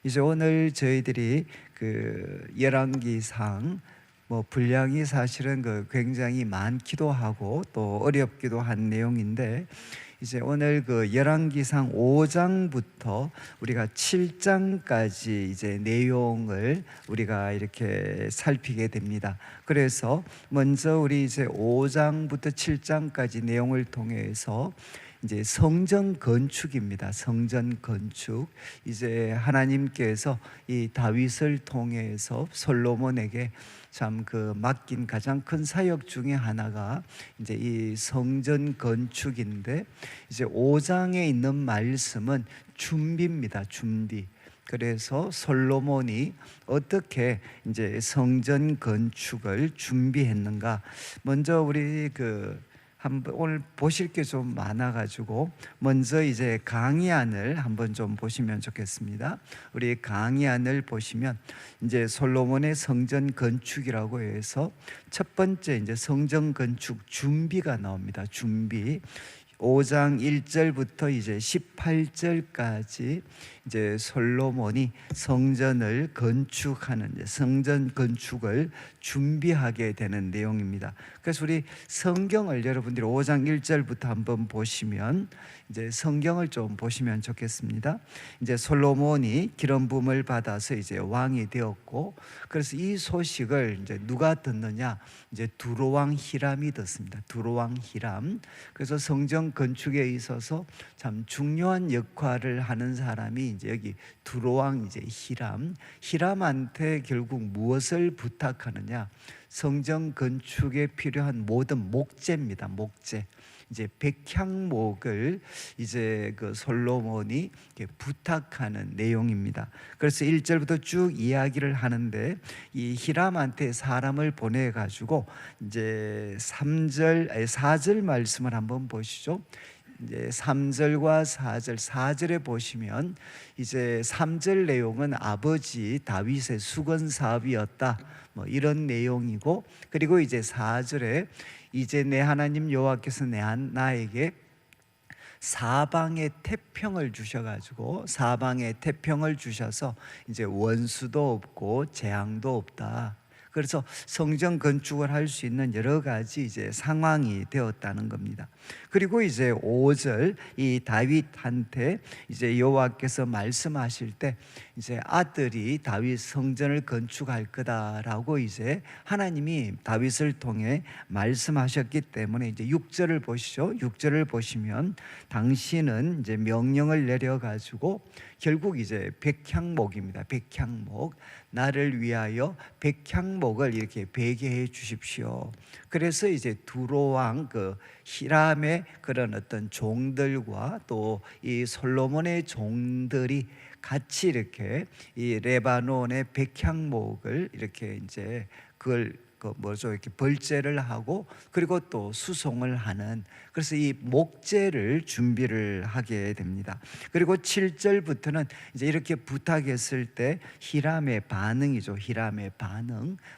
이제 오늘 저희들이 열왕기상 분량이 사실은 굉장히 많기도 하고 또 어렵기도 한 내용인데, 이제 오늘 열왕기상 5장부터 우리가 7장까지 이제 내용을 우리가 이렇게 살피게 됩니다. 그래서 먼저 우리 이제 5장부터 7장까지 내용을 통해서 이제 성전 건축입니다. 성전 건축. 이제 하나님께서 이 다윗을 통해서 솔로몬에게 참 맡긴 가장 큰 사역 중에 하나가 이제 이 성전 건축인데, 이제 5장에 있는 말씀은 준비입니다. 준비. 그래서 솔로몬이 어떻게 이제 성전 건축을 준비했는가. 먼저 우리 한번 오늘 보실 게 좀 많아가지고 먼저 이제 강의안을 한번 좀 보시면 좋겠습니다. 우리 강의안을 보시면 이제 솔로몬의 성전 건축이라고 해서 첫 번째 이제 성전 건축 준비가 나옵니다. 준비. 5장 1절부터 이제 18절까지 이제 솔로몬이 성전을 건축하는, 성전 건축을 준비하게 되는 내용입니다. 그래서 우리 성경을 여러분들이 5장 1절부터 한번 보시면, 이제 성경을 좀 보시면 좋겠습니다. 이제 솔로몬이 기름 부음을 받아서 이제 왕이 되었고, 그래서 이 소식을 이제 누가 듣느냐? 이제 두로왕 히람이 듣습니다. 두로왕 히람. 그래서 성전 건축에 있어서 참 중요한 역할을 하는 사람이 이제 여기 두로왕 이제 히람한테 결국 무엇을 부탁하느냐? 성전 건축에 필요한 모든 목재입니다. 목재. 이제 백향목을 이제 솔로몬이 부탁하는 내용입니다. 그래서 1절부터 쭉 이야기를 하는데, 이 히람한테 사람을 보내 가지고 이제 4절 말씀을 한번 보시죠. 이제 3절과 4절에 보시면 이제 3절 내용은 아버지 다윗의 수건 사업이었다, 이런 내용이고, 그리고 이제 4절에 이제 내 하나님 여호와께서 나에게 사방의 태평을 주셔가지고, 사방의 태평을 주셔서 이제 원수도 없고 재앙도 없다. 그래서 성전 건축을 할 수 있는 여러 가지 이제 상황이 되었다는 겁니다. 그리고 이제 5절, 이 다윗한테 이제 여호와께서 말씀하실 때 이제 아들이 다윗 성전을 건축할 거다라고 이제 하나님이 다윗을 통해 말씀하셨기 때문에, 이제 6절을 보시죠. 6절을 보시면 당신은 이제 명령을 내려 가지고 결국 이제 백향목입니다. 백향목. 나를 위하여 백향목을 이렇게 베게 해 주십시오. 그래서 이제 두로왕 히람의 그런 어떤 종들과 또 이 솔로몬의 종들이 같이 이렇게 이 레바논의 백향목을 이렇게 이제 그걸 이렇게 벌제를 하고, 그리고 또 수송을 하는, 그래서 이 목재를 준비를 하게 됩니다. 그리고 7절부터는 이제 이렇게 부탁했을 때 히람의 반응이죠. 히람의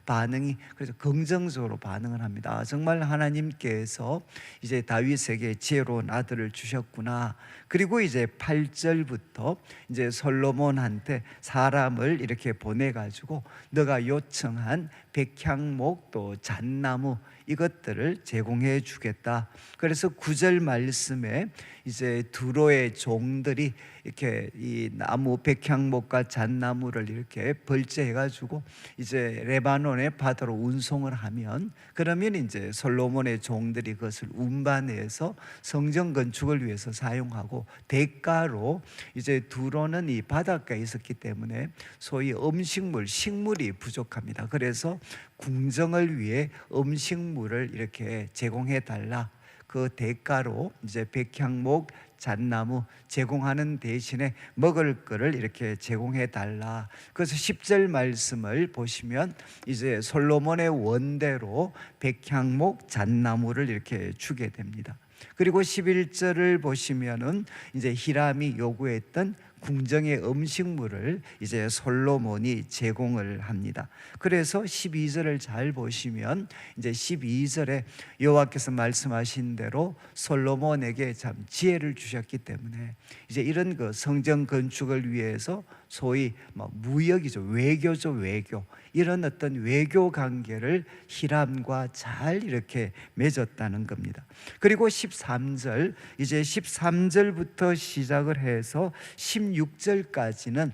반응이 그래서 긍정적으로 반응을 합니다. 정말 하나님께서 이제 다윗에게 지혜로운 아들을 주셨구나. 그리고 이제 8절부터 이제 솔로몬한테 사람을 이렇게 보내 가지고 너가 요청한 백향목 또 잣나무 이것들을 제공해 주겠다. 그래서 9절 말씀에 이제 두로의 종들이 이렇게 이 나무 백향목과 잣나무를 이렇게 벌제해 가지고 이제 레바논의 바다로 운송을 하면, 그러면 이제 솔로몬의 종들이 그것을 운반해서 성전 건축을 위해서 사용하고, 대가로 이제 두로는 이 바닷가에 있었기 때문에 소위 식물이 부족합니다. 그래서 궁정을 위해 음식물을 이렇게 제공해 달라. 그 대가로 이제 백향목, 잣나무 제공하는 대신에 먹을 거를 이렇게 제공해 달라. 그래서 10절 말씀을 보시면 이제 솔로몬의 원대로 백향목, 잣나무를 이렇게 주게 됩니다. 그리고 11절을 보시면은 이제 히람이 요구했던 궁정의 음식물을 이제 솔로몬이 제공을 합니다. 그래서 12절을 잘 보시면 이제 12절에 여호와께서 말씀하신 대로 솔로몬에게 참 지혜를 주셨기 때문에 이제 이런 그 성전 건축을 위해서 소위 무역이죠, 외교죠, 외교. 이런 어떤 외교 관계를 히람과 잘 이렇게 맺었다는 겁니다. 그리고 13절, 이제 13절부터 시작을 해서 16절까지는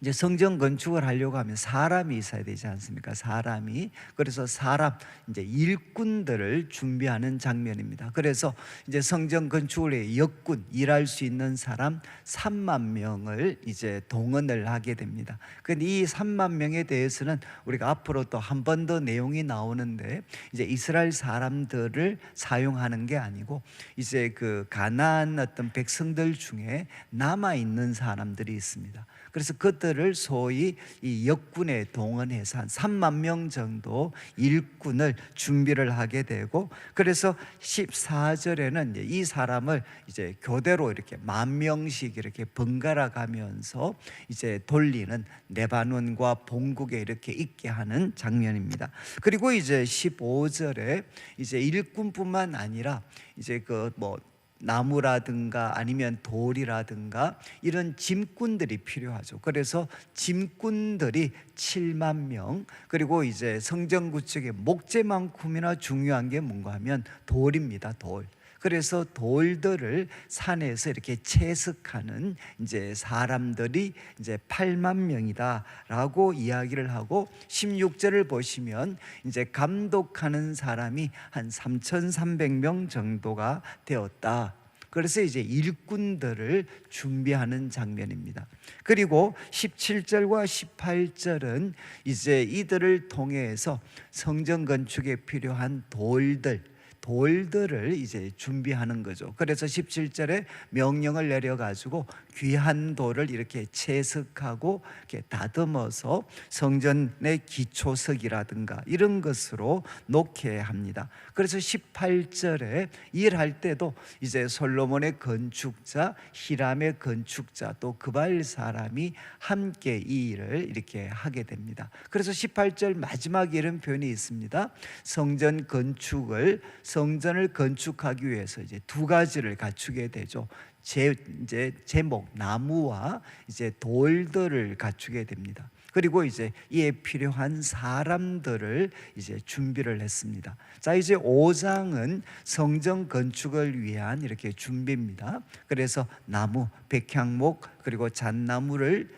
이제 성전 건축을 하려고 하면 사람이 있어야 되지 않습니까? 사람이. 그래서 사람, 이제 일꾼들을 준비하는 장면입니다. 그래서 이제 성전 건축을 위해 역군, 일할 수 있는 사람 3만 명을 이제 동원을 하게 됩니다. 근데 이 3만 명에 대해서는 우리가 앞으로 또 한 번 더 내용이 나오는데, 이제 이스라엘 사람들을 사용하는 게 아니고 이제 그 가나안 어떤 백성들 중에 남아 있는 사람들이 있습니다. 그래서 그들을 소위 이 역군에 동원해서 한 3만 명 정도 일꾼을 준비를 하게 되고, 그래서 14절에는 이 사람을 이제 교대로 이렇게 10,000명씩 이렇게 번갈아 가면서 이제 돌리는, 레바논과 본국에 이렇게 있게 하는 장면입니다. 그리고 이제 15절에 이제 일꾼뿐만 아니라 이제 그 나무라든가 아니면 돌이라든가 이런 짐꾼들이 필요하죠. 그래서 짐꾼들이 7만 명, 그리고 이제 성전 구축의 목재만큼이나 중요한 게 뭔가 하면 돌입니다. 돌. 그래서 돌들을 산에서 이렇게 채석하는 이제 사람들이 이제 8만 명이다라고 이야기를 하고, 16절을 보시면 이제 감독하는 사람이 한 3,300명 정도가 되었다. 그래서 이제 일꾼들을 준비하는 장면입니다. 그리고 17절과 18절은 이제 이들을 통해서 성전 건축에 필요한 돌들을 이제 준비하는 거죠. 그래서 17절에 명령을 내려가지고 귀한 돌을 이렇게 채석하고 이렇게 다듬어서 성전의 기초석이라든가 이런 것으로 놓게 합니다. 그래서 18절에 일할 때도 이제 솔로몬의 건축자, 히람의 건축자, 또 그발 사람이 함께 이 일을 이렇게 하게 됩니다. 그래서 18절 마지막에 이런 표현이 있습니다. 성전을 건축하기 위해서 이제 두 가지를 갖추게 되죠. 이제 제목, 나무와 이제 돌들을 갖추게 됩니다. 그리고 이제 이에 필요한 사람들을 이제 준비를 했습니다. 자, 이제 5장은 성전 건축을 위한 이렇게 준비입니다. 그래서 나무, 백향목, 그리고 잣나무를,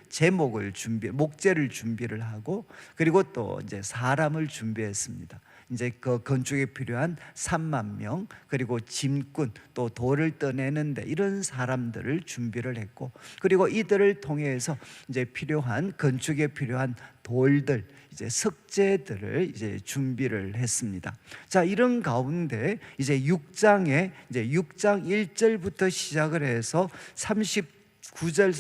목재를 준비를 하고, 그리고 또 이제 사람을 준비했습니다. 이제 그 건축에 필요한 3만 명, 그리고 짐꾼, 또 돌을 떠내는데 이런 사람들을 준비를 했고, 그리고 이들을 통해서 이제 건축에 필요한 돌들, 이제 석재들을 이제 준비를 했습니다. 자, 이런 가운데 이제 6장 1절부터 시작을 해서 39절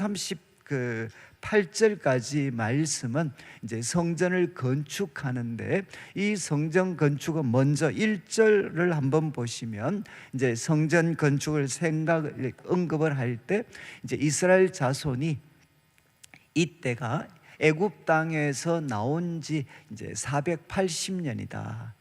8절까지 말씀은 이제 성전을 건축하는데, 이 성전 건축은 먼저 1절을 한번 보시면 이제 성전 건축을 언급을 할 때 이제 이스라엘 자손이 이때가 애굽 땅에서 나온 지 이제 480년이다.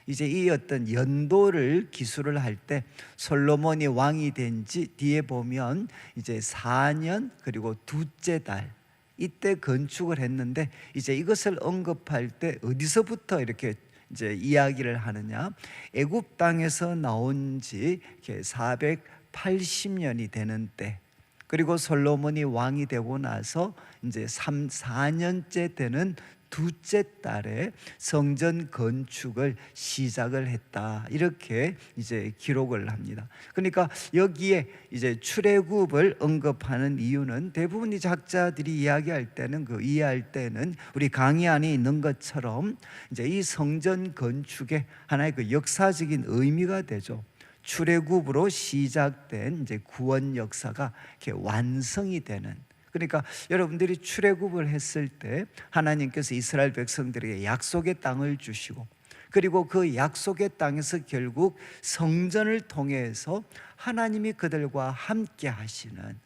이제 이 어떤 연도를 기술을 할 때 솔로몬이 왕이 된 지 뒤에 보면 이제 4년 그리고 둘째 달, 이때 건축을 했는데, 이제 이것을 언급할 때 어디서부터 이렇게 이제 이야기를 하느냐? 애굽 땅에서 나온 지 480년이 되는 때, 그리고 솔로몬이 왕이 되고 나서 이제 4년째 되는 둘째 달에 성전 건축을 시작을 했다, 이렇게 이제 기록을 합니다. 그러니까 여기에 이제 출애굽을 언급하는 이유는 대부분 이 작자들이 이야기할 때는 이해할 때는 우리 강의 안에 있는 것처럼 이제 이 성전 건축의 하나의 그 역사적인 의미가 되죠. 출애굽으로 시작된 이제 구원 역사가 이렇게 완성이 되는. 그러니까 여러분들이 출애굽을 했을 때 하나님께서 이스라엘 백성들에게 약속의 땅을 주시고, 그리고 그 약속의 땅에서 결국 성전을 통해서 하나님이 그들과 함께 하시는,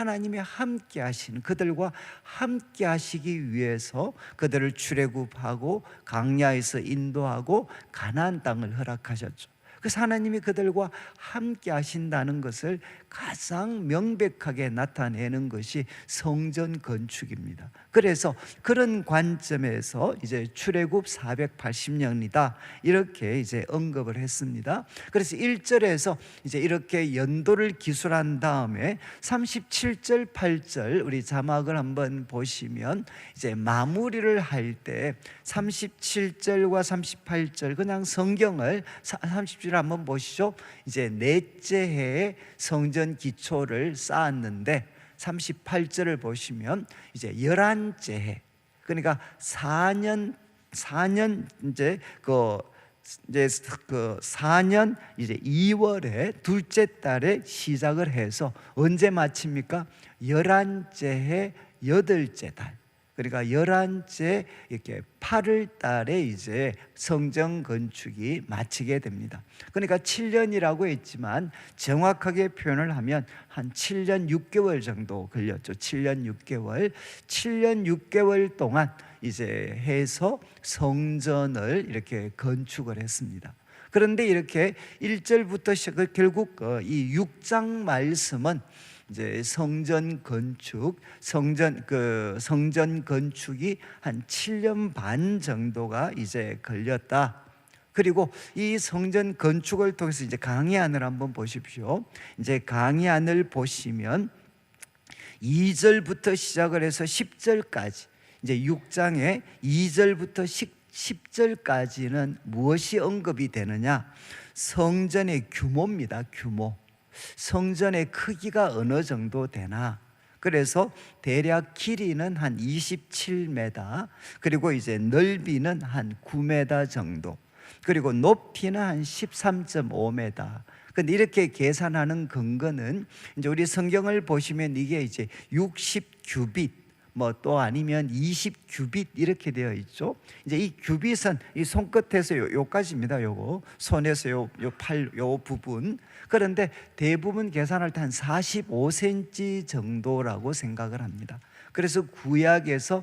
하나님이 함께 하시는, 그들과 함께 하시기 위해서 그들을 출애굽하고 광야에서 인도하고 가나안 땅을 허락하셨죠. 그래서 하나님이 그들과 함께 하신다는 것을 가장 명백하게 나타내는 것이 성전 건축입니다. 그래서 그런 관점에서 이제 출애굽 480년이다 이렇게 이제 언급을 했습니다. 그래서 1절에서 이제 이렇게 연도를 기술한 다음에 37절 8절 우리 자막을 한번 보시면 이제 마무리를 할 때 37절과 38절 그냥 성경을 30절 한번 보시죠. 이제 넷째 해에 성전 기초를 쌓았는데 38절을 보시면 이제 11째 해, 그러니까 4년 이제 그 4년 이제 2월에 둘째 달에 시작을 해서 언제 마칩니까? 11째 해 8째 달, 그러니까 11째 이렇게 8월 달에 이제 성전 건축이 마치게 됩니다. 그러니까 7년이라고 했지만 정확하게 표현을 하면 한 7년 6개월 정도 걸렸죠. 7년 6개월 동안 이제 해서 성전을 이렇게 건축을 했습니다. 그런데 이렇게 1절부터 시작을 결국 이 6장 말씀은 이제 성전 건축이 한 7년 반 정도가 이제 걸렸다. 그리고 이 성전 건축을 통해서 이제 강해안을 한번 보십시오. 이제 강해안을 보시면 2절부터 시작을 해서 10절까지, 이제 6장의 2절부터 10절까지는 무엇이 언급이 되느냐? 성전의 규모입니다. 규모. 성전의 크기가 어느 정도 되나? 그래서 대략 길이는 한 27m, 그리고 이제 넓이는 한 9m 정도, 그리고 높이는 한 13.5m. 근데 이렇게 계산하는 근거는 이제 우리 성경을 보시면 이게 이제 60규빗 뭐 또 아니면 20규빗 이렇게 되어 있죠. 이제 이 규빗은 이 손끝에서 요까지입니다. 요거 손에서 요 팔 요 부분. 그런데 대부분 계산할 때 한 45cm 정도라고 생각을 합니다. 그래서 구약에서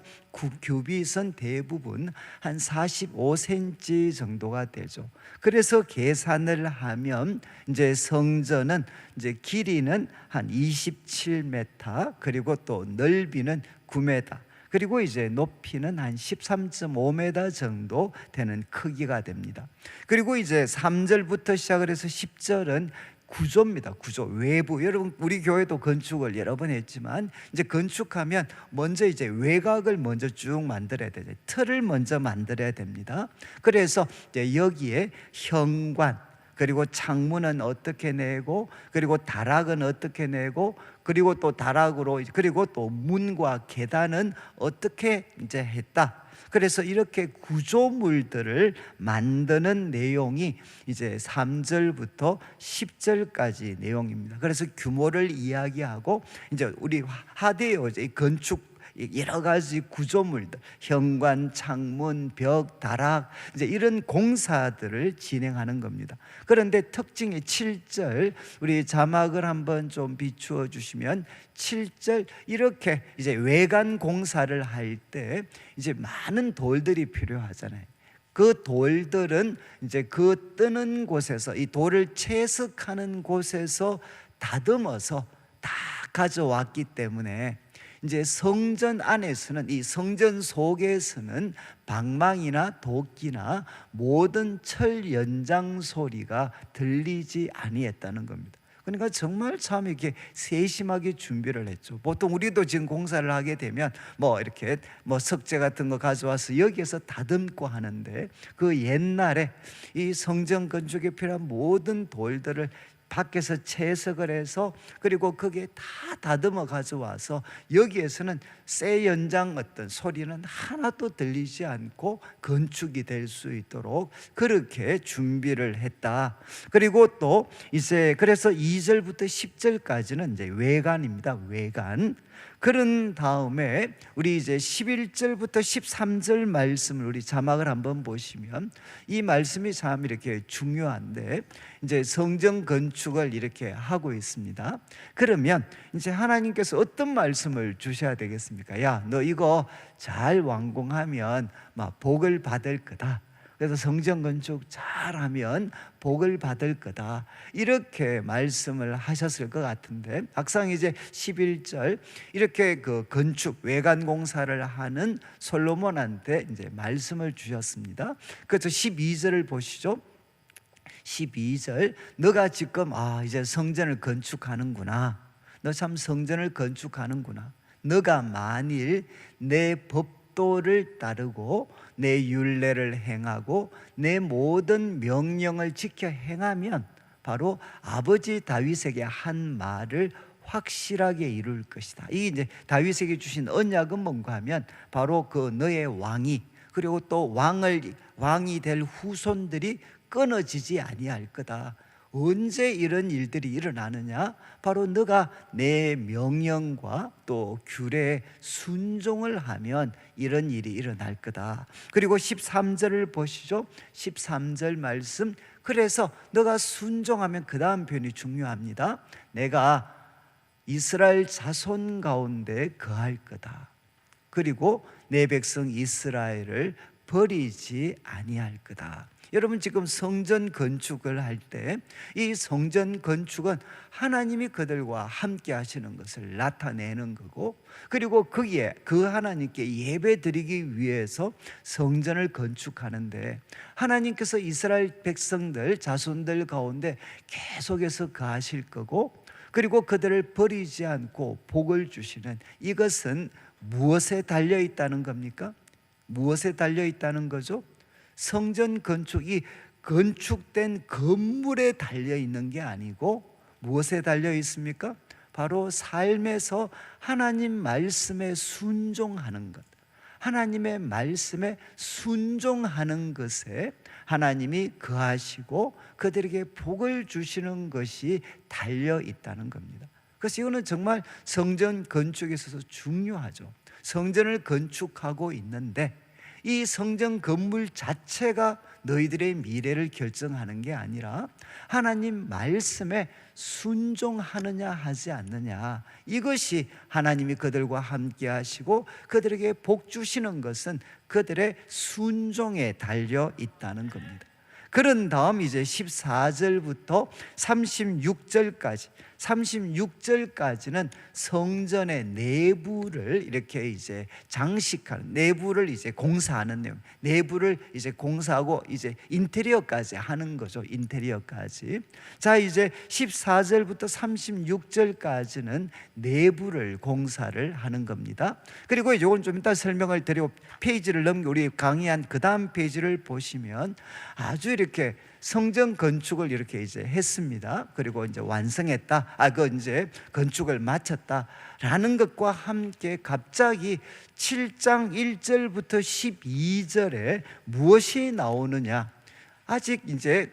규빗은 대부분 한 45cm 정도가 되죠. 그래서 계산을 하면 이제 성전은 이제 길이는 한 27m, 그리고 또 넓이는 9m, 그리고 이제 높이는 한 13.5m 정도 되는 크기가 됩니다. 그리고 이제 3절부터 시작을 해서 10절은 구조입니다. 구조, 외부. 여러분 우리 교회도 건축을 여러 번 했지만 이제 건축하면 먼저 이제 외곽을 먼저 쭉 만들어야 되죠. 틀을 먼저 만들어야 됩니다. 그래서 이제 여기에 현관, 그리고 창문은 어떻게 내고, 그리고 다락은 어떻게 내고, 그리고 또 다락으로, 그리고 또 문과 계단은 어떻게 이제 했다. 그래서 이렇게 구조물들을 만드는 내용이 이제 3절부터 10절까지 내용입니다. 그래서 규모를 이야기하고 이제 우리 하대요 건축 여러 가지 구조물들, 현관, 창문, 벽, 다락, 이제 이런 공사들을 진행하는 겁니다. 그런데 특징이 7절, 우리 자막을 한번 좀 비추어 주시면 7절, 이렇게 이제 외관 공사를 할 때 이제 많은 돌들이 필요하잖아요. 그 돌들은 이제 그 뜨는 곳에서, 이 돌을 채석하는 곳에서 다듬어서 다 가져왔기 때문에 이제 성전 안에서는, 이 성전 속에서는 방망이나 도끼나 모든 철 연장 소리가 들리지 아니했다는 겁니다. 그러니까 정말 참 이렇게 세심하게 준비를 했죠. 보통 우리도 지금 공사를 하게 되면 뭐 이렇게 뭐 석재 같은 거 가져와서 여기에서 다듬고 하는데, 그 옛날에 이 성전 건축에 필요한 모든 돌들을 밖에서 채석을 해서, 그리고 거기에 다 다듬어 가져와서 여기에서는 쇠 연장 어떤 소리는 하나도 들리지 않고 건축이 될 수 있도록 그렇게 준비를 했다. 그리고 또 이제 그래서 2절부터 10절까지는 이제 외관입니다. 외관. 그런 다음에 우리 이제 11절부터 13절 말씀을 우리 자막을 한번 보시면 이 말씀이 참 이렇게 중요한데, 이제 성전 건축 건축을 이렇게 하고 있습니다. 그러면 이제 하나님께서 어떤 말씀을 주셔야 되겠습니까? 야, 너 이거 잘 완공하면 막 복을 받을 거다. 그래서 성전 건축 잘하면 복을 받을 거다, 이렇게 말씀을 하셨을 것 같은데, 막상 이제 11절 이렇게 그 건축 외관 공사를 하는 솔로몬한테 이제 말씀을 주셨습니다. 그래서 12절을 보시죠. 12절, 너가 지금 이제 성전을 건축하는구나. 너 참 성전을 건축하는구나. 너가 만일 내 법도를 따르고 내 율례를 행하고 내 모든 명령을 지켜 행하면 바로 아버지 다윗에게 한 말을 확실하게 이룰 것이다. 이게 이제 다윗에게 주신 언약은 뭔가 하면 바로 그 너의 왕이, 그리고 또 왕이 될 후손들이 끊어지지 아니할 거다. 언제 이런 일들이 일어나느냐? 바로 너가 내 명령과 또 규례에 순종을 하면 이런 일이 일어날 거다. 그리고 13절을 보시죠. 13절 말씀, 그래서 너가 순종하면, 그 다음 표현이 중요합니다. 내가 이스라엘 자손 가운데 거할 거다. 그리고 내 백성 이스라엘을 버리지 아니할 거다. 여러분, 지금 성전 건축을 할 때 이 성전 건축은 하나님이 그들과 함께 하시는 것을 나타내는 거고, 그리고 거기에 그 하나님께 예배 드리기 위해서 성전을 건축하는데, 하나님께서 이스라엘 백성들 자손들 가운데 계속해서 거하실 거고, 그리고 그들을 버리지 않고 복을 주시는, 이것은 무엇에 달려 있다는 겁니까? 무엇에 달려 있다는 거죠? 성전 건축이 건축된 건물에 달려 있는 게 아니고 무엇에 달려 있습니까? 바로 삶에서 하나님 말씀에 순종하는 것, 하나님의 말씀에 순종하는 것에 하나님이 거하시고 그들에게 복을 주시는 것이 달려 있다는 겁니다. 그래서 이거는 정말 성전 건축에 있어서 중요하죠. 성전을 건축하고 있는데 이 성전 건물 자체가 너희들의 미래를 결정하는 게 아니라 하나님 말씀에 순종하느냐 하지 않느냐, 이것이 하나님이 그들과 함께 하시고 그들에게 복 주시는 것은 그들의 순종에 달려 있다는 겁니다. 그런 다음 이제 14절부터 36절까지는 성전의 내부를 이렇게 이제 장식하는, 내부를 이제 공사하는 내용, 내부를 이제 공사하고 이제 인테리어까지 하는 거죠. 인테리어까지. 자, 이제 14절부터 36절까지는 내부를 공사를 하는 겁니다. 그리고 이건 좀 이따 설명을 드리고 페이지를 넘겨 우리 강의한 그 다음 페이지를 보시면 아주 이렇게 성전 건축을 이렇게 이제 했습니다. 그리고 이제 완성했다. 그 이제 건축을 마쳤다라는 것과 함께 갑자기 7장 1절부터 12절에 무엇이 나오느냐? 아직 이제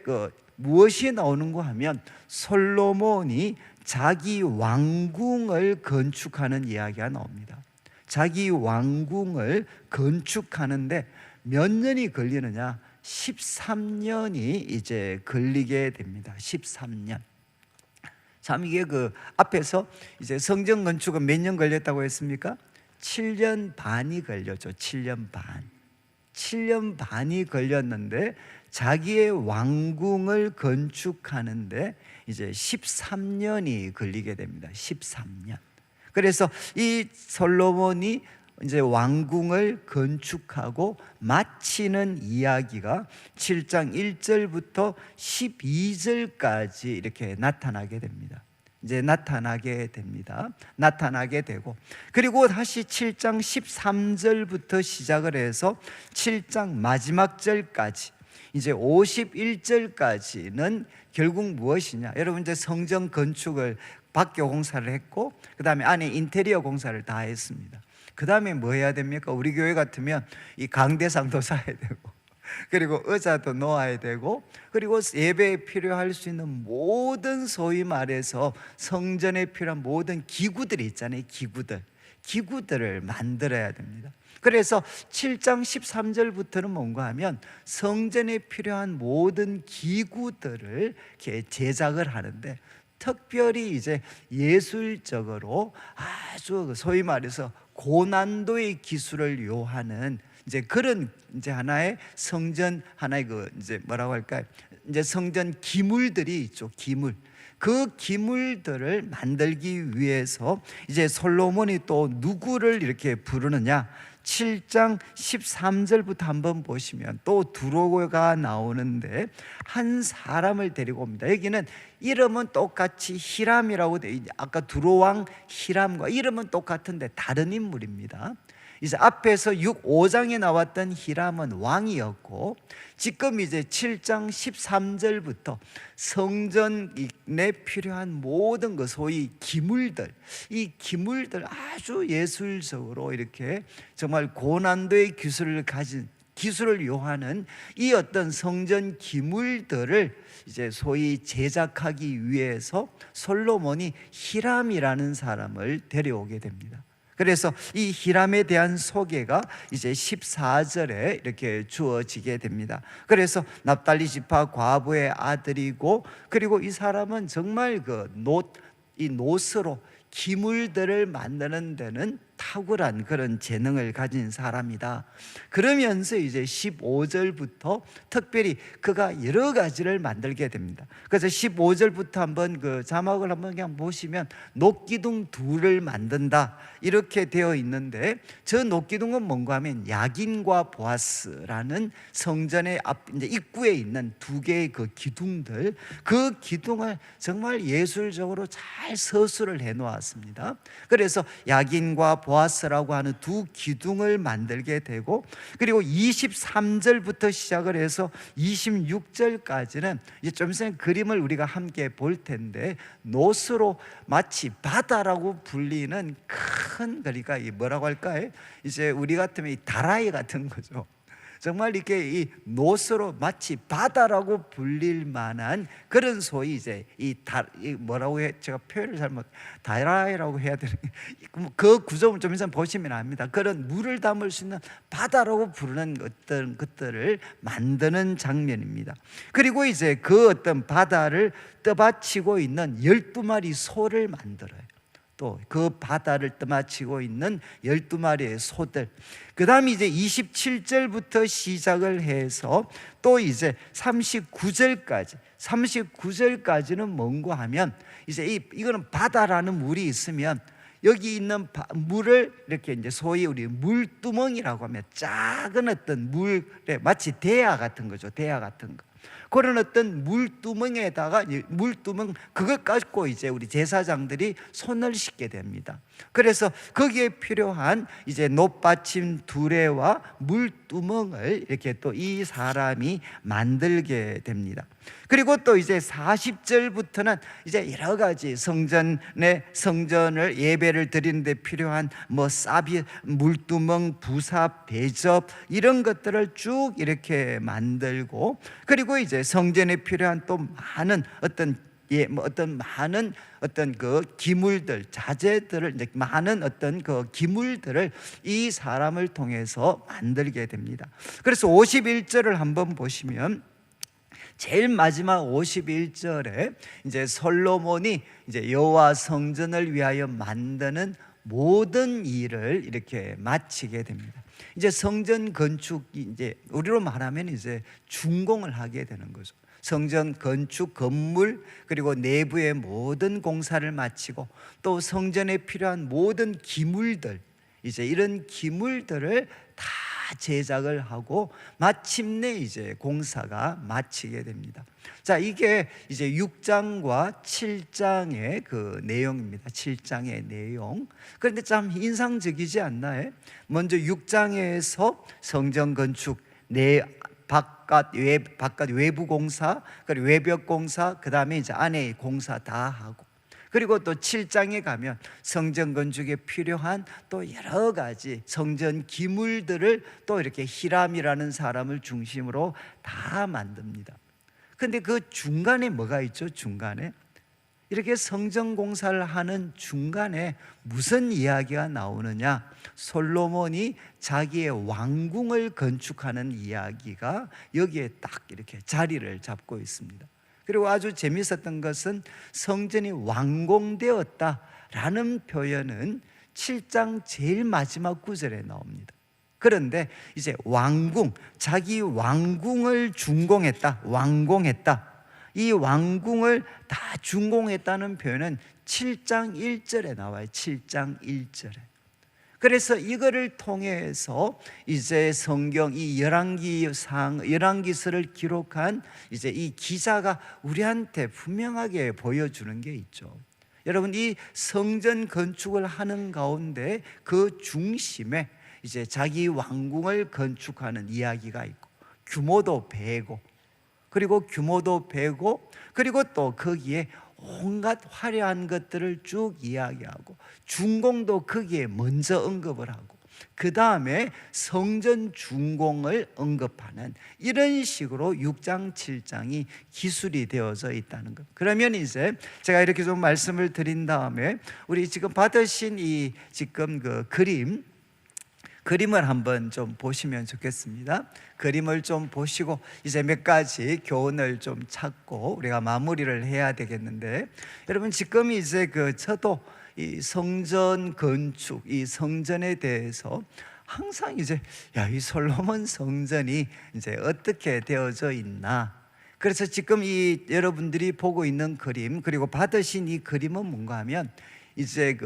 무엇이 나오는가 하면 솔로몬이 자기 왕궁을 건축하는 이야기가 나옵니다. 자기 왕궁을 건축하는데 몇 년이 걸리느냐? 13년이 이제 걸리게 됩니다. 13년. 참, 이게 앞에서 이제 성전 건축은 몇 년 걸렸다고 했습니까? 7년 반이 걸렸죠. 7년 반. 7년 반이 걸렸는데 자기의 왕궁을 건축하는데 이제 13년이 걸리게 됩니다. 13년. 그래서 이 솔로몬이 이제 왕궁을 건축하고 마치는 이야기가 7장 1절부터 12절까지 이렇게 나타나게 됩니다. 이제 나타나게 되고, 그리고 다시 7장 13절부터 시작을 해서 7장 마지막 절까지 이제 51절까지는 결국 무엇이냐? 여러분, 이제 성전 건축을 밖에 공사를 했고 그 다음에 안에 인테리어 공사를 다 했습니다. 그 다음에 뭐 해야 됩니까? 우리 교회 같으면 이 강대상도 사야 되고, 그리고 의자도 놓아야 되고, 그리고 예배에 필요할 수 있는 모든, 소위 말해서 성전에 필요한 모든 기구들이 있잖아요. 기구들, 기구들을 만들어야 됩니다. 그래서 7장 13절부터는 뭔가 하면 성전에 필요한 모든 기구들을 이렇게 제작을 하는데, 특별히 이제 예술적으로 아주 소위 말해서 고난도의 기술을 요하는 이제 그런 이제 하나의 성전, 하나의 그 이제 뭐라고 할까요? 이제 성전 기물들이 있죠. 기물. 그 기물들을 만들기 위해서 이제 솔로몬이 또 누구를 이렇게 부르느냐? 7장 13절부터 한번 보시면 또 두로가 나오는데 한 사람을 데리고 옵니다. 여기는 이름은 똑같이 히람이라고 돼 있는데, 아까 두로왕 히람과 이름은 똑같은데 다른 인물입니다. 이제 앞에서 5장에 나왔던 히람은 왕이었고, 지금 이제 7장 13절부터 성전에 필요한 모든 그 소위 기물들, 이 기물들 아주 예술적으로 이렇게 정말 고난도의 기술을 가진, 기술을 요하는 이 어떤 성전 기물들을 이제 소위 제작하기 위해서 솔로몬이 히람이라는 사람을 데려오게 됩니다. 그래서 이 히람에 대한 소개가 이제 14절에 이렇게 주어지게 됩니다. 그래서 납달리 지파 과부의 아들이고, 그리고 이 사람은 정말 이 놋으로 기물들을 만드는 데는 탁월한 그런 재능을 가진 사람이다. 그러면서 이제 15절부터 특별히 그가 여러 가지를 만들게 됩니다. 그래서 15절부터 한번 그 자막을 한번 그냥 보시면 녹기둥 둘을 만든다 이렇게 되어 있는데, 저 녹기둥은 뭔가 하면 야긴과 보아스라는 성전의 앞 이제 입구에 있는 두 개의 그 기둥들, 그 기둥을 정말 예술적으로 잘 서술을 해 놓았습니다. 그래서 야긴과 보아스라고 하는 두 기둥을 만들게 되고, 그리고 23절부터 시작을 해서 26절까지는 이제 좀 있으면 그림을 우리가 함께 볼 텐데, 놋으로 마치 바다라고 불리는 큰, 그러니까 이 뭐라고 할까요? 이제 우리 같으면 이 다라이 같은 거죠. 정말 이렇게 이 놋으로 마치 바다라고 불릴 만한 그런 소위 이제 이 뭐라고 해, 제가 표현을 잘못, 다라이라고 해야 되는 그 구조물 좀 이상 보시면 압니다. 그런 물을 담을 수 있는 바다라고 부르는 어떤 것들을 만드는 장면입니다. 그리고 이제 그 어떤 바다를 떠받치고 있는 12마리 소를 만들어요. 또 그 바다를 떠받치고 있는 12마리의 소들, 그 다음에 이제 27절부터 시작을 해서 또 이제 39절까지는 뭔가 하면 이제 이거는 바다라는 물이 있으면 여기 있는 물을 이렇게 이제 소위 우리 물두멍이라고 하면 작은 어떤 물에 마치 대야 같은 거죠. 대야 같은 거. 그런 어떤 물두멍에다가 물두멍 그걸 가지고 이제 우리 제사장들이 손을 씻게 됩니다. 그래서 거기에 필요한 이제 놋받침 두레와 물두멍을 이렇게 또 이 사람이 만들게 됩니다. 그리고 또 이제 40절부터는 이제 여러 가지 성전을 예배를 드리는데 필요한 뭐 사비, 물두멍, 부사, 배접 이런 것들을 쭉 이렇게 만들고, 그리고 이제 성전에 필요한 또 많은 많은 그 기물들, 자재들을 이제 많은 어떤 그 기물들을 이 사람을 통해서 만들게 됩니다. 그래서 51절을 한번 보시면 제일 마지막 51절에 이제 솔로몬이 이제 여호와 성전을 위하여 만드는 모든 일을 이렇게 마치게 됩니다. 이제 성전 건축이 이제 우리로 말하면 이제 준공을 하게 되는 거죠. 성전 건축, 건물, 그리고 내부의 모든 공사를 마치고 또 성전에 필요한 모든 기물들, 이제 이런 기물들을 다 제작을 하고 마침내 이제 공사가 마치게 됩니다. 자, 이게 이제 6장과 7장의 그 내용입니다. 7장의 내용. 그런데 참 인상적이지 않나요? 먼저 6장에서 성전 건축 바깥 외부 공사, 그리고 외벽 공사, 그 다음에 이제 안에 공사 다 하고, 그리고 또 7장에 가면 성전 건축에 필요한 또 여러 가지 성전 기물들을 또 이렇게 히람이라는 사람을 중심으로 다 만듭니다. 근데 그 중간에 뭐가 있죠? 중간에 이렇게 성전 공사를 하는 중간에 무슨 이야기가 나오느냐? 솔로몬이 자기의 왕궁을 건축하는 이야기가 여기에 딱 이렇게 자리를 잡고 있습니다. 그리고 아주 재미있었던 것은 성전이 완공되었다라는 표현은 7장 제일 마지막 구절에 나옵니다. 그런데 이제 왕궁, 자기 왕궁을 준공했다, 완공했다, 이 왕궁을 다 준공했다는 표현은 7장 1절에 나와요. 7장 1절에. 그래서 이거를 통해서 이제 성경 이 열왕기서를 기록한 이제 이 기자가 우리한테 분명하게 보여주는 게 있죠. 여러분, 이 성전 건축을 하는 가운데 그 중심에 이제 자기 왕궁을 건축하는 이야기가 있고, 규모도 배고, 그리고 그리고 또 거기에 온갖 화려한 것들을 쭉 이야기하고, 준공도 거기에 먼저 언급을 하고, 그 다음에 성전 준공을 언급하는 이런 식으로 6장 7장이 기술이 되어져 있다는 것. 그러면 이제 제가 이렇게 좀 말씀을 드린 다음에 우리 지금 받으신 이 지금 그 그림을 한번 좀 보시면 좋겠습니다. 그림을 좀 보시고 이제 몇 가지 교훈을 좀 찾고 우리가 마무리를 해야 되겠는데, 여러분 지금 이제 저도 이 성전 건축, 이 성전에 대해서 항상 이제 이 솔로몬 성전이 이제 어떻게 되어져 있나. 그래서 지금 이 여러분들이 보고 있는 그림, 그리고 받으신 이 그림은 뭔가 하면 이제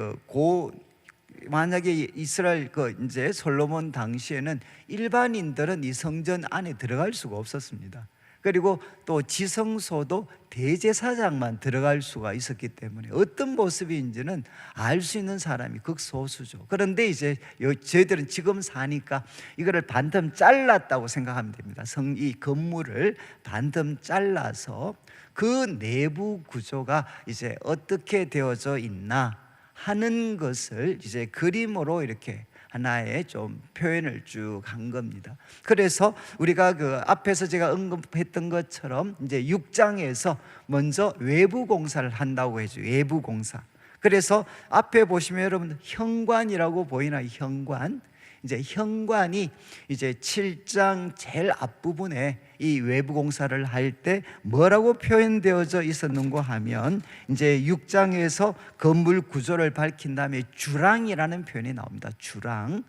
만약에 이스라엘 이제 솔로몬 당시에는 일반인들은 이 성전 안에 들어갈 수가 없었습니다. 그리고 또 지성소도 대제사장만 들어갈 수가 있었기 때문에 어떤 모습인지는 알 수 있는 사람이 극소수죠. 그런데 이제 저희들은 지금 사니까 이거를 반쯤 잘랐다고 생각하면 됩니다. 이 건물을 반쯤 잘라서 그 내부 구조가 이제 어떻게 되어져 있나 하는 것을 이제 그림으로 이렇게 하나의 좀 표현을 쭉 한 겁니다. 그래서 우리가 앞에서 제가 언급했던 것처럼 이제 6장에서 먼저 외부 공사를 한다고 해죠. 외부 공사. 그래서 앞에 보시면 여러분 현관이라고 보이나? 현관. 이제 현관이 이제 7장 제일 앞부분에 이 외부 공사를 할 때 뭐라고 표현되어져 있었는가 하면, 이제 6장에서 건물 구조를 밝힌 다음에 주랑이라는 표현이 나옵니다. 주랑.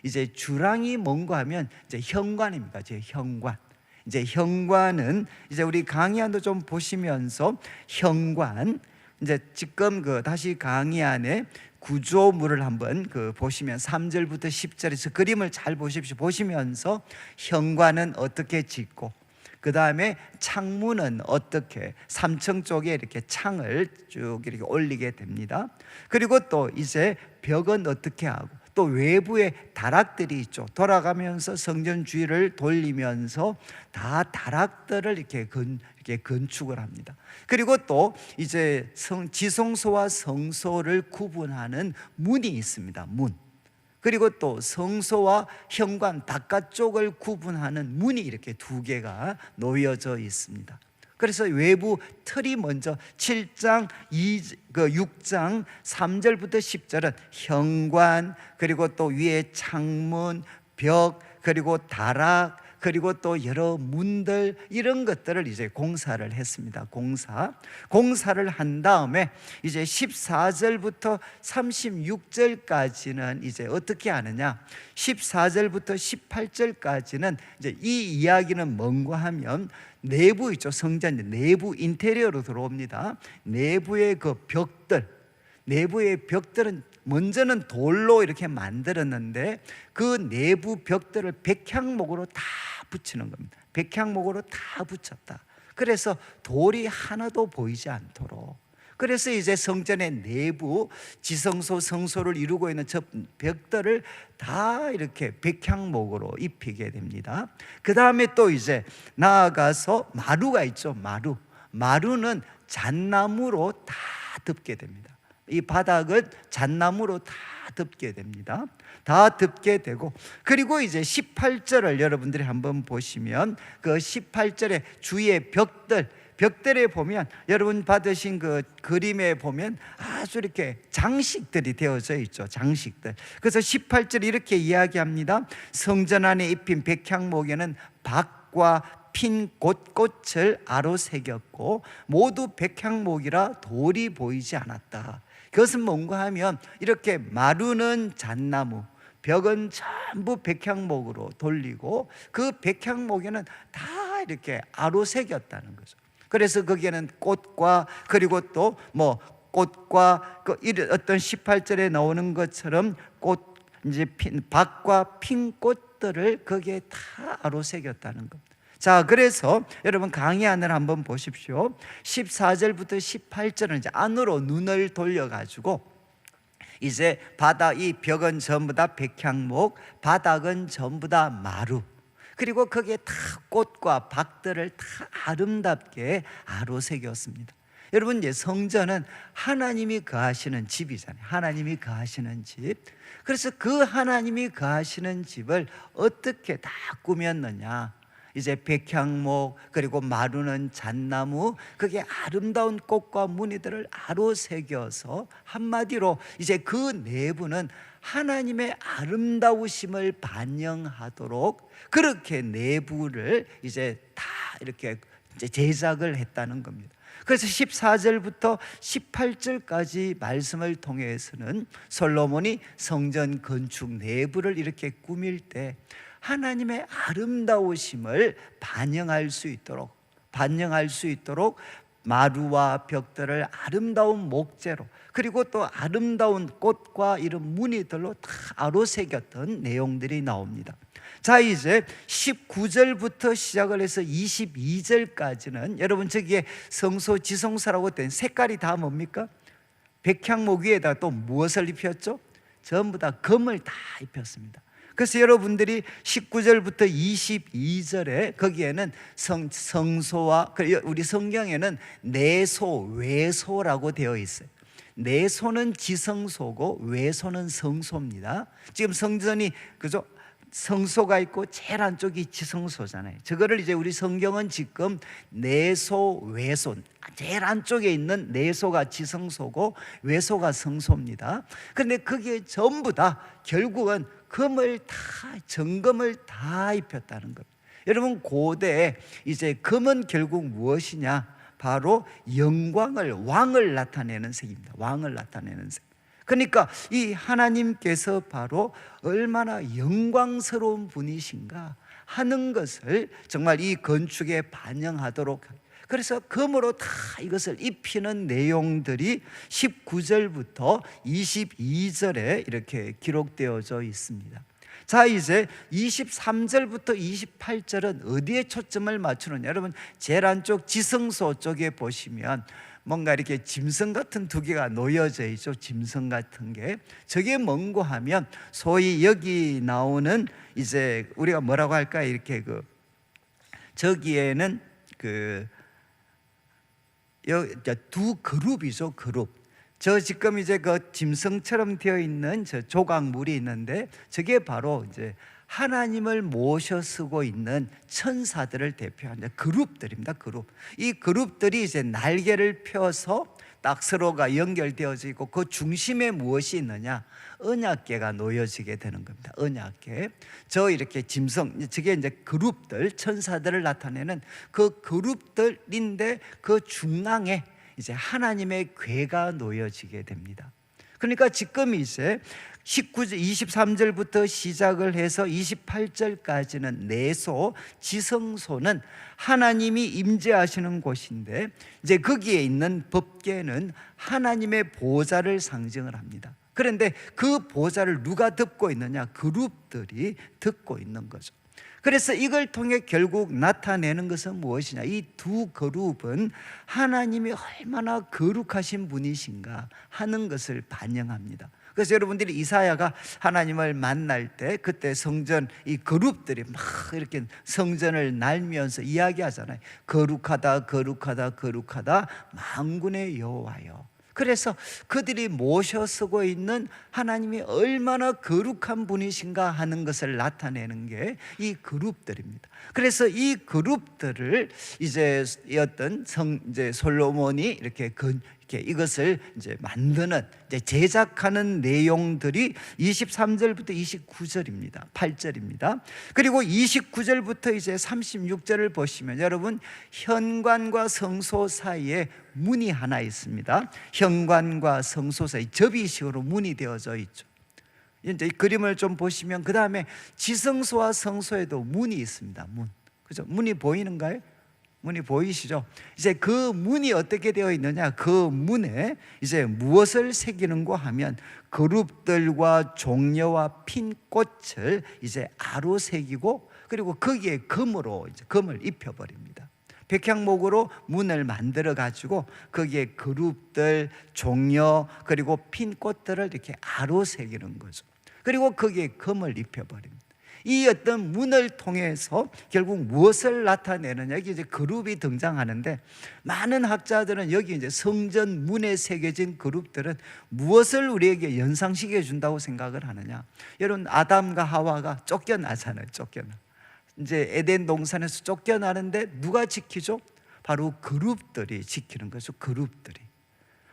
이제 주랑이 뭔가 하면 이제 현관입니다. 이제 현관. 이제 현관은 이제 우리 강의안도 좀 보시면서 현관, 이제 지금 다시 강의 안에 구조물을 한번 보시면 3절부터 10절에서 그림을 잘 보십시오. 보시면서 현관은 어떻게 짓고, 그 다음에 창문은 어떻게 3층 쪽에 이렇게 창을 쭉 이렇게 올리게 됩니다. 그리고 또 이제 벽은 어떻게 하고, 또 외부에 다락들이 있죠. 돌아가면서 성전 주위를 돌리면서 다 다락들을 이렇게 건축을 합니다. 그리고 또 이제 지성소와 성소를 구분하는 문이 있습니다. 문. 그리고 또 성소와 현관 바깥쪽을 구분하는 문이 이렇게 두 개가 놓여져 있습니다. 그래서 외부 틀이 먼저 6장 3절부터 10절은 현관, 그리고 또 위에 창문, 벽, 그리고 다락, 그리고 또 여러 문들, 이런 것들을 이제 공사를 했습니다. 공사를 한 다음에 이제 14절부터 36절까지는 이제 어떻게 하느냐? 14절부터 18절까지는 이제 이 이야기는 뭔가 하면 내부 있죠. 성전 내부 인테리어로 들어옵니다. 내부의 내부의 벽들은 먼저는 돌로 이렇게 만들었는데 그 내부 벽들을 백향목으로 다 붙이는 겁니다. 백향목으로 다 붙였다. 그래서 돌이 하나도 보이지 않도록. 그래서 이제 성전의 내부 지성소, 성소를 이루고 있는 저 벽들을 다 이렇게 백향목으로 입히게 됩니다. 그 다음에 또 이제 나아가서 마루가 있죠. 마루는 잣나무로 다 덮게 됩니다. 이 바닥을 잣나무로 다 덮게 됩니다. 다 덮게 되고, 그리고 이제 18절을 여러분들이 한번 보시면 그 18절에 주위의 벽들 벽들에 보면 여러분 받으신 그 그림에 보면 아주 이렇게 장식들이 되어져 있죠. 장식들. 그래서 18절 이렇게 이야기합니다. 성전 안에 입힌 백향목에는 박과 핀 꽃을 아로새겼고 모두 백향목이라 돌이 보이지 않았다. 그것은 뭔가 하면 이렇게 마루는 잣나무, 벽은 전부 백향목으로 돌리고 그 백향목에는 다 이렇게 아로새겼다는 거죠. 그래서 거기에는 꽃과 그리고 또 뭐 꽃과 그 어떤 18절에 나오는 것처럼 꽃 이제 박과 핀 꽃들을 거기에 다 아로새겼다는 겁니다. 자, 그래서 여러분 강의 안을 한번 보십시오. 14절부터 18절은 이제 안으로 눈을 돌려가지고 이제 바닥, 이 벽은 전부 다 백향목, 바닥은 전부 다 마루, 그리고 거기에 다 꽃과 박들을 다 아름답게 아로새겼습니다. 여러분, 이제 성전은 하나님이 거하시는 집이잖아요. 하나님이 거하시는 집. 그래서 그 하나님이 거하시는 집을 어떻게 다 꾸몄느냐? 이제 백향목, 그리고 마루는 잣나무, 그게 아름다운 꽃과 무늬들을 아로새겨서 한마디로 이제 그 내부는 하나님의 아름다우심을 반영하도록 그렇게 내부를 이제 다 이렇게 이제 제작을 했다는 겁니다. 그래서 14절부터 18절까지 말씀을 통해서는 솔로몬이 성전 건축 내부를 이렇게 꾸밀 때 하나님의 아름다우심을 반영할 수 있도록 마루와 벽들을 아름다운 목재로, 그리고 또 아름다운 꽃과 이런 무늬들로 다 아로새겼던 내용들이 나옵니다. 자, 이제 19절부터 시작을 해서 22절까지는 여러분 저기에 성소 지성소라고 된 색깔이 다 뭡니까? 백향목 위에다 또 무엇을 입혔죠? 전부 다 금을 다 입혔습니다. 그래서 여러분들이 19절부터 22절에 거기에는 성소와 우리 성경에는 내소, 외소라고 되어 있어요. 내소는 지성소고 외소는 성소입니다. 지금 성전이 그죠? 성소가 있고 제일 안쪽이 지성소잖아요. 저거를 이제 우리 성경은 지금 내소, 외소, 제일 안쪽에 있는 내소가 지성소고 외소가 성소입니다. 그런데 그게 전부 다 결국은 금을 다, 정금을 다 입혔다는 겁니다. 여러분, 고대에 이제 금은 결국 무엇이냐? 바로 영광을, 왕을 나타내는 색입니다. 왕을 나타내는 색. 그러니까 이 하나님께서 바로 얼마나 영광스러운 분이신가 하는 것을 정말 이 건축에 반영하도록, 그래서 금으로 다 이것을 입히는 내용들이 19절부터 22절에 이렇게 기록되어져 있습니다. 자, 이제 23절부터 28절은 어디에 초점을 맞추느냐? 여러분, 제일 안쪽 지성소 쪽에 보시면 뭔가 이렇게 짐승 같은 두 개가 놓여져 있죠. 짐승 같은 게. 저게 뭔고 하면 소위 여기 나오는 이제 우리가 뭐라고 할까요? 이렇게 저기에는 두 그룹이죠. 그룹. 저 지금 이제 그 짐승처럼 되어 있는 저 조각물이 있는데 저게 바로 이제 하나님을 모셔 쓰고 있는 천사들을 대표하는 그룹들입니다. 그룹. 이 그룹들이 이제 날개를 펴서 딱 서로가 연결되어져 있고 그 중심에 무엇이 있느냐? 언약궤가 놓여지게 되는 겁니다. 언약궤. 저 이렇게 짐승, 저게 이제 그룹들, 천사들을 나타내는 그 그룹들인데 그 중앙에 이제 하나님의 궤가 놓여지게 됩니다. 그러니까 지금 이제 23절부터 시작을 해서 28절까지는 내소, 지성소는 하나님이 임재하시는 곳인데 이제 거기에 있는 법궤는 하나님의 보좌를 상징을 합니다. 그런데 그 보좌를 누가 덮고 있느냐? 그룹들이 덮고 있는 거죠. 그래서 이걸 통해 결국 나타내는 것은 무엇이냐? 이 두 그룹은 하나님이 얼마나 거룩하신 분이신가 하는 것을 반영합니다. 그래서 여러분들이 이사야가 하나님을 만날 때 그때 성전 이 그룹들이 막 이렇게 성전을 날면서 이야기하잖아요. 거룩하다, 거룩하다, 거룩하다 만군의 여호와여. 그래서 그들이 모셔 쓰고 있는 하나님이 얼마나 거룩한 분이신가 하는 것을 나타내는 게 이 그룹들입니다. 그래서 이 그룹들을 이제 이제 솔로몬이 이렇게 이것을 이제 만드는, 이제 제작하는 내용들이 23절부터 29절입니다. 8절입니다. 그리고 29절부터 이제 36절을 보시면 여러분, 현관과 성소 사이에 문이 하나 있습니다. 현관과 성소 사이 접이식으로 문이 되어져 있죠. 이제 이 그림을 좀 보시면 그 다음에 지성소와 성소에도 문이 있습니다. 문, 그죠? 문이 보이는가요? 문이 보이시죠? 이제 그 문이 어떻게 되어 있느냐? 그 문에 이제 무엇을 새기는고 하면 그룹들과 종려와 핀 꽃을 이제 아로 새기고, 그리고 거기에 금으로 이제 금을 입혀버립니다. 백향목으로 문을 만들어 가지고 거기에 그룹들, 종려, 그리고 핀 꽃들을 이렇게 아로 새기는 거죠. 그리고 거기에 금을 입혀버립니다. 이 어떤 문을 통해서 결국 무엇을 나타내느냐, 여기 이제 그룹이 등장하는데, 많은 학자들은 여기 이제 성전 문에 새겨진 그룹들은 무엇을 우리에게 연상시켜 준다고 생각을 하느냐. 여러분, 아담과 하와가 쫓겨나잖아요. 이제 에덴 동산에서 쫓겨나는데 누가 지키죠? 바로 그룹들이 지키는 거죠. 그룹들이.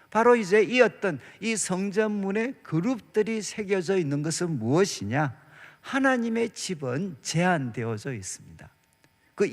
바로 이제 이 성전문에 그룹들이 새겨져 있는 것은 무엇이냐? 하나님의 집은 제한되어져 있습니다. 그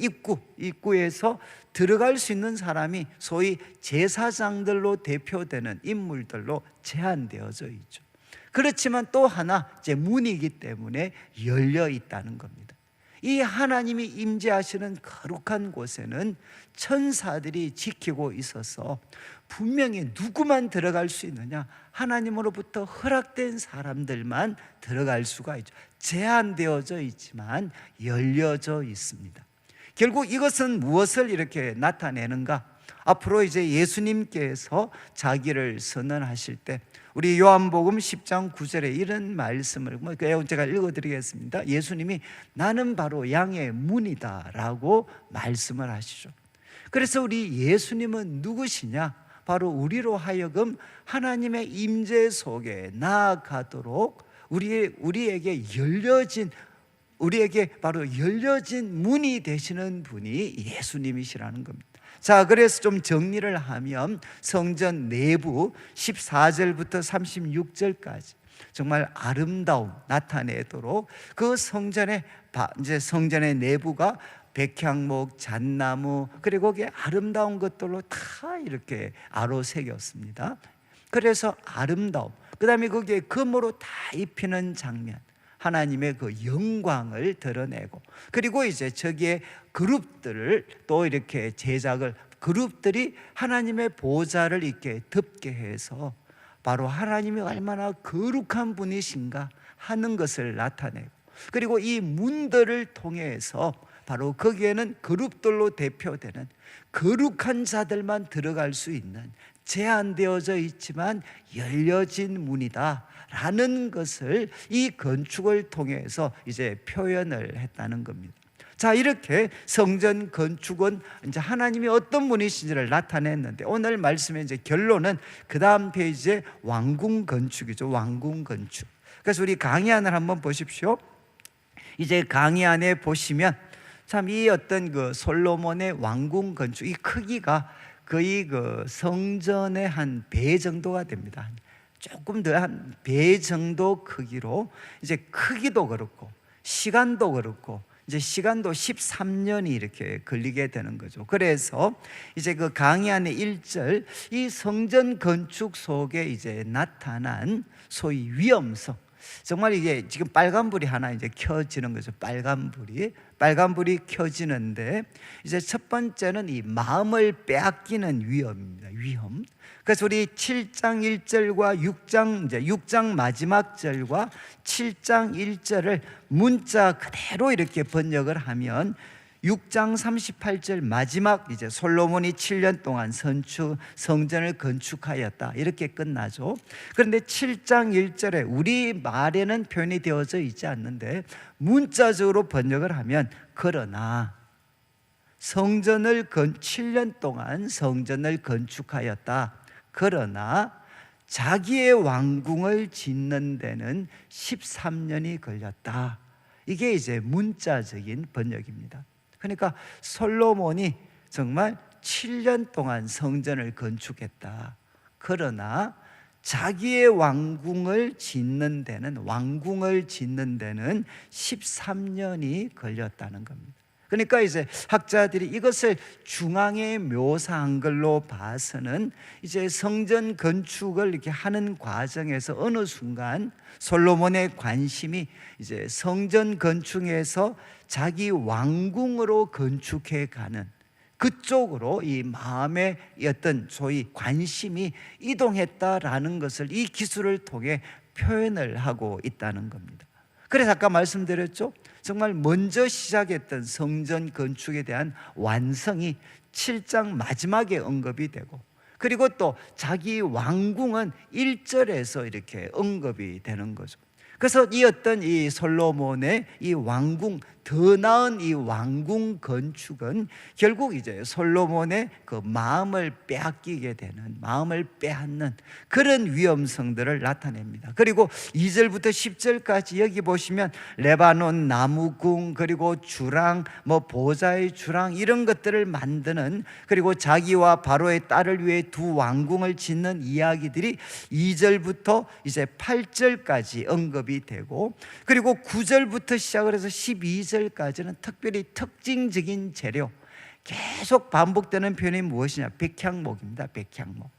입구에서 들어갈 수 있는 사람이 소위 제사장들로 대표되는 인물들로 제한되어져 있죠. 그렇지만 또 하나, 이제 문이기 때문에 열려 있다는 겁니다. 이 하나님이 임재하시는 거룩한 곳에는 천사들이 지키고 있어서 분명히 누구만 들어갈 수 있느냐? 하나님으로부터 허락된 사람들만 들어갈 수가 있죠. 제한되어져 있지만 열려져 있습니다. 결국 이것은 무엇을 이렇게 나타내는가? 앞으로 이제 예수님께서 자기를 선언하실 때 우리 요한복음 10장 9절에 이런 말씀을 제가 읽어드리겠습니다. 예수님이 나는 바로 양의 문이다 라고 말씀을 하시죠. 그래서 우리 예수님은 누구시냐? 바로 우리로 하여금 하나님의 임재 속에 나아가도록 우리에게 바로 열려진 문이 되시는 분이 예수님이시라는 겁니다. 자, 그래서 좀 정리를 하면 성전 내부 14절부터 36절까지 정말 아름다움 나타내도록 그 성전의 내부가 백향목, 잣나무, 그리고 거기에 아름다운 것들로 다 이렇게 아로 새겼습니다. 그래서 아름다움, 그 다음에 거기에 금으로 다 입히는 장면, 하나님의 그 영광을 드러내고, 그리고 이제 저기에 그룹들을 또 이렇게 그룹들이 하나님의 보좌를 이렇게 덮게 해서 바로 하나님이 얼마나 거룩한 분이신가 하는 것을 나타내고, 그리고 이 문들을 통해서 바로 거기에는 그룹들로 대표되는 거룩한 자들만 들어갈 수 있는 제한되어져 있지만 열려진 문이다 라는 것을 이 건축을 통해서 이제 표현을 했다는 겁니다. 자, 이렇게 성전 건축은 이제 하나님이 어떤 분이신지를 나타냈는데, 오늘 말씀의 이제 결론은 그 다음 페이지에 왕궁 건축이죠. 왕궁 건축. 그래서 우리 강의안을 한번 보십시오. 이제 강의안에 보시면 참 이 그 솔로몬의 왕궁 건축, 이 크기가 거의 그 성전의 한 배 정도가 됩니다. 조금 더 한 배 정도 크기로, 이제 크기도 그렇고 시간도 그렇고, 이제 시간도 13년이 이렇게 걸리게 되는 거죠. 그래서 이제 그 강의안의 1절, 이 성전 건축 속에 이제 나타난 소위 위험성, 정말 이게 지금 빨간불이 하나 이제 켜지는 거죠. 빨간불이 켜지는데, 이제 첫 번째는 이 마음을 빼앗기는 위험입니다. 위험. 그래서 우리 7장 1절과 6장 마지막 절과 7장 1절을 문자 그대로 이렇게 번역을 하면 6장 38절 마지막, 이제 솔로몬이 7년 동안 성전을 건축하였다 이렇게 끝나죠. 그런데 7장 1절에 우리 말에는 표현이 되어져 있지 않는데 문자적으로 번역을 하면, 그러나 7년 동안 성전을 건축하였다. 그러나 자기의 왕궁을 짓는 데는 13년이 걸렸다. 이게 이제 문자적인 번역입니다. 그러니까 솔로몬이 정말 7년 동안 성전을 건축했다. 그러나 자기의 왕궁을 짓는 데는 13년이 걸렸다는 겁니다. 그러니까 이제 학자들이 이것을 중앙에 묘사한 걸로 봐서는 이제 성전 건축을 이렇게 하는 과정에서 어느 순간 솔로몬의 관심이 이제 성전 건축에서 자기 왕궁으로 건축해 가는 그쪽으로 이 마음의 어떤 소위 관심이 이동했다라는 것을 이 기술을 통해 표현을 하고 있다는 겁니다. 그래서 아까 말씀드렸죠. 정말 먼저 시작했던 성전 건축에 대한 완성이 7장 마지막에 언급이 되고, 그리고 또 자기 왕궁은 1절에서 이렇게 언급이 되는 거죠. 그래서 이 어떤 이 솔로몬의 이 왕궁, 더 나은 이 왕궁 건축은 결국 이제 솔로몬의 그 마음을 빼앗기게 되는, 마음을 빼앗는 그런 위험성들을 나타냅니다. 그리고 2절부터 10절까지 여기 보시면 레바논 나무궁, 그리고 주랑, 보좌의 주랑 이런 것들을 만드는, 그리고 자기와 바로의 딸을 위해 두 왕궁을 짓는 이야기들이 2절부터 이제 8절까지 언급이 되고, 그리고 9절부터 시작을 해서 12절까지는 특별히 특징적인 재료, 계속 반복되는 표현이 무엇이냐? 백향목입니다. 백향목.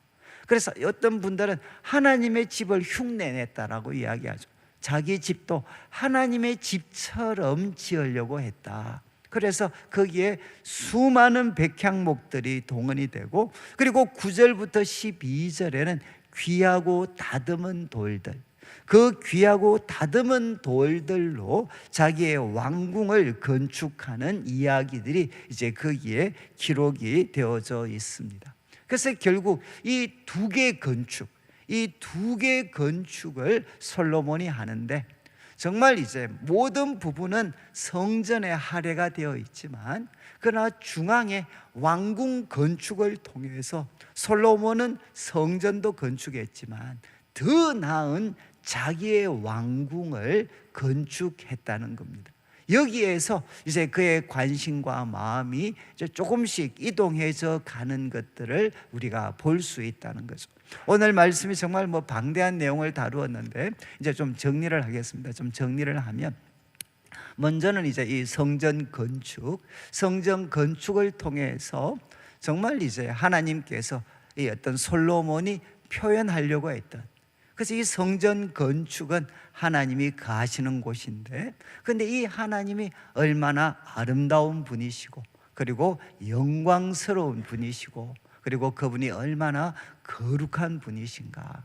그래서 어떤 분들은 하나님의 집을 흉내냈다라고 이야기하죠. 자기 집도 하나님의 집처럼 지으려고 했다. 그래서 거기에 수많은 백향목들이 동원이 되고, 그리고 9절부터 12절에는 귀하고 다듬은 돌들, 그 귀하고 다듬은 돌들로 자기의 왕궁을 건축하는 이야기들이 이제 거기에 기록이 되어져 있습니다. 그래서 결국 이 두 개 건축, 이 두 개 건축을 솔로몬이 하는데, 정말 이제 모든 부분은 성전에 할애가 되어 있지만, 그러나 중앙에 왕궁 건축을 통해서 솔로몬은 성전도 건축했지만 더 나은 자기의 왕궁을 건축했다는 겁니다. 여기에서 이제 그의 관심과 마음이 이제 조금씩 이동해져 가는 것들을 우리가 볼 수 있다는 거죠. 오늘 말씀이 정말 방대한 내용을 다루었는데 이제 좀 정리를 하겠습니다. 좀 정리를 하면, 먼저는 이제 이 성전 건축을 통해서 정말 이제 하나님께서 이 어떤 솔로몬이 표현하려고 했던, 그래서 이 성전 건축은 하나님이 거하시는 곳인데, 그런데 이 하나님이 얼마나 아름다운 분이시고, 그리고 영광스러운 분이시고, 그리고 그분이 얼마나 거룩한 분이신가,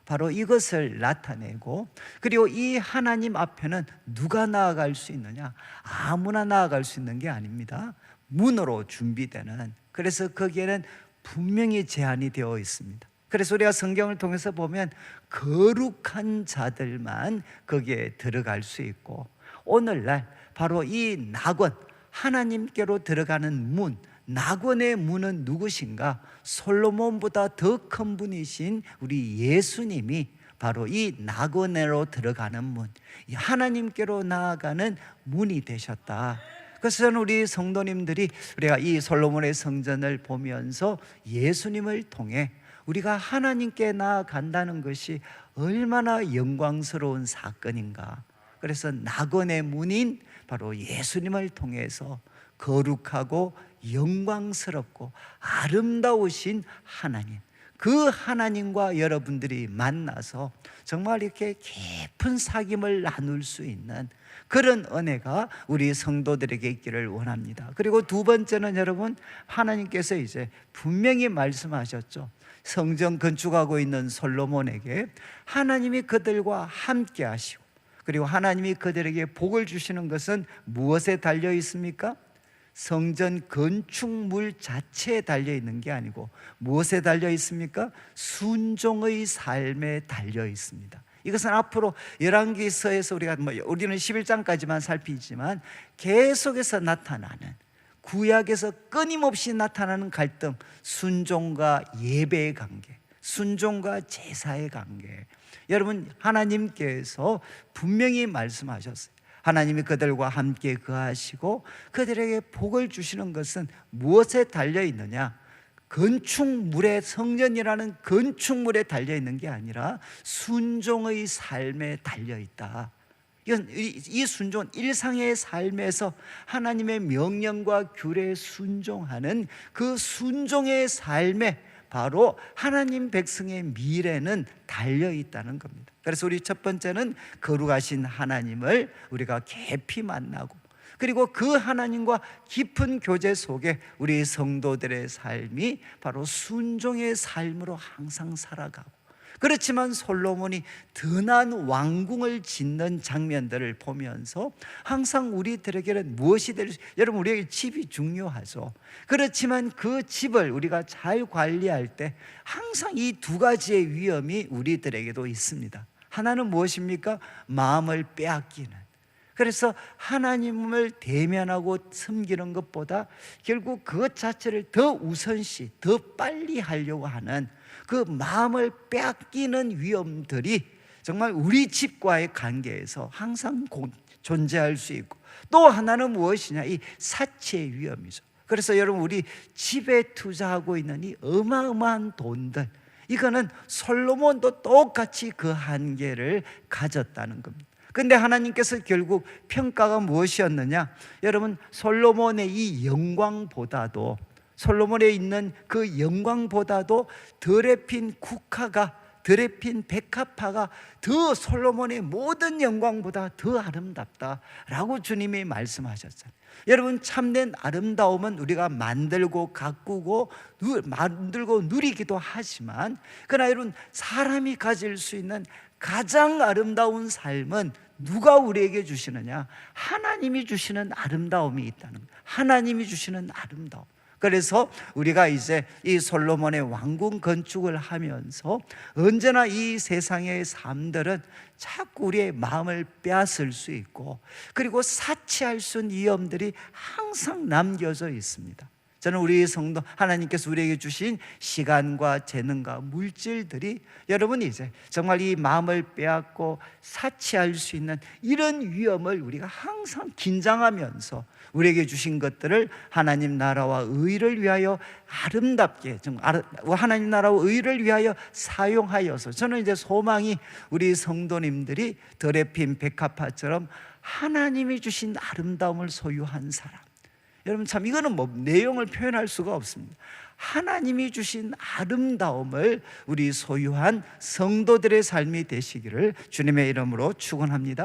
바로 이것을 나타내고, 그리고 이 하나님 앞에는 누가 나아갈 수 있느냐? 아무나 나아갈 수 있는 게 아닙니다. 문으로 준비되는, 그래서 거기에는 분명히 제한이 되어 있습니다. 그래서 우리가 성경을 통해서 보면 거룩한 자들만 거기에 들어갈 수 있고, 오늘날 바로 이 낙원, 하나님께로 들어가는 문, 낙원의 문은 누구신가? 솔로몬보다 더 큰 분이신 우리 예수님이 바로 이 낙원으로 들어가는 문, 하나님께로 나아가는 문이 되셨다. 그래서 저는 우리 성도님들이 우리가 이 솔로몬의 성전을 보면서 예수님을 통해 우리가 하나님께 나아간다는 것이 얼마나 영광스러운 사건인가. 그래서 낙원의 문인 바로 예수님을 통해서 거룩하고 영광스럽고 아름다우신 하나님, 그 하나님과 여러분들이 만나서 정말 이렇게 깊은 사귐을 나눌 수 있는 그런 은혜가 우리 성도들에게 있기를 원합니다. 그리고 두 번째는 여러분, 하나님께서 이제 분명히 말씀하셨죠. 성전 건축하고 있는 솔로몬에게 하나님이 그들과 함께 하시고, 그리고 하나님이 그들에게 복을 주시는 것은 무엇에 달려 있습니까? 성전 건축물 자체에 달려 있는 게 아니고 무엇에 달려 있습니까? 순종의 삶에 달려 있습니다. 이것은 앞으로 열왕기서에서 우리는 11장까지만 살피지만 계속해서 나타나는, 구약에서 끊임없이 나타나는 갈등, 순종과 예배의 관계, 순종과 제사의 관계. 여러분, 하나님께서 분명히 말씀하셨어요. 하나님이 그들과 함께 거하시고 그들에게 복을 주시는 것은 무엇에 달려 있느냐? 건축물의, 성전이라는 건축물에 달려 있는 게 아니라 순종의 삶에 달려 있다. 이 순종은 일상의 삶에서 하나님의 명령과 규례에 순종하는 그 순종의 삶에 바로 하나님 백성의 미래는 달려 있다는 겁니다. 그래서 우리 첫 번째는 거룩하신 하나님을 우리가 깊이 만나고, 그리고 그 하나님과 깊은 교제 속에 우리 성도들의 삶이 바로 순종의 삶으로 항상 살아가고, 그렇지만 솔로몬이 더 나은 왕궁을 짓는 장면들을 보면서 항상 우리들에게는 무엇이 여러분, 우리에게 집이 중요하죠. 그렇지만 그 집을 우리가 잘 관리할 때 항상 이 두 가지의 위험이 우리들에게도 있습니다. 하나는 무엇입니까? 마음을 빼앗기는. 그래서 하나님을 대면하고 섬기는 것보다 결국 그것 자체를 더 우선시, 더 빨리 하려고 하는 그 마음을 빼앗기는 위험들이 정말 우리 집과의 관계에서 항상 존재할 수 있고, 또 하나는 무엇이냐? 이 사치의 위험이죠. 그래서 여러분, 우리 집에 투자하고 있는 이 어마어마한 돈들, 이거는 솔로몬도 똑같이 그 한계를 가졌다는 겁니다. 근데 하나님께서 결국 평가가 무엇이었느냐? 여러분, 솔로몬의 이 영광보다도, 솔로몬에 있는 그 영광보다도 더럽힌 국화가, 더럽힌 백합화가 더 솔로몬의 모든 영광보다 더 아름답다라고 주님이 말씀하셨잖아요. 여러분, 참된 아름다움은 우리가 만들고 가꾸고 만들고 누리기도 하지만, 그러나 여러분, 사람이 가질 수 있는 가장 아름다운 삶은 누가 우리에게 주시느냐? 하나님이 주시는 아름다움이 있다는 거예요. 하나님이 주시는 아름다움. 그래서 우리가 이제 이 솔로몬의 왕궁 건축을 하면서 언제나 이 세상의 삶들은 자꾸 우리의 마음을 빼앗을 수 있고, 그리고 사치할 수 있는 위험들이 항상 남겨져 있습니다. 저는 우리 성도, 하나님께서 우리에게 주신 시간과 재능과 물질들이 여러분 이제 정말 이 마음을 빼앗고 사치할 수 있는 이런 위험을 우리가 항상 긴장하면서 우리에게 주신 것들을 하나님 나라와 의를 위하여 아름답게, 하나님 나라와 의를 위하여 사용하여서, 저는 이제 소망이 우리 성도님들이 더럽힌 백합화처럼 하나님이 주신 아름다움을 소유한 사람. 여러분, 참 이거는 뭐 내용을 표현할 수가 없습니다. 하나님이 주신 아름다움을 우리 소유한 성도들의 삶이 되시기를 주님의 이름으로 축원합니다.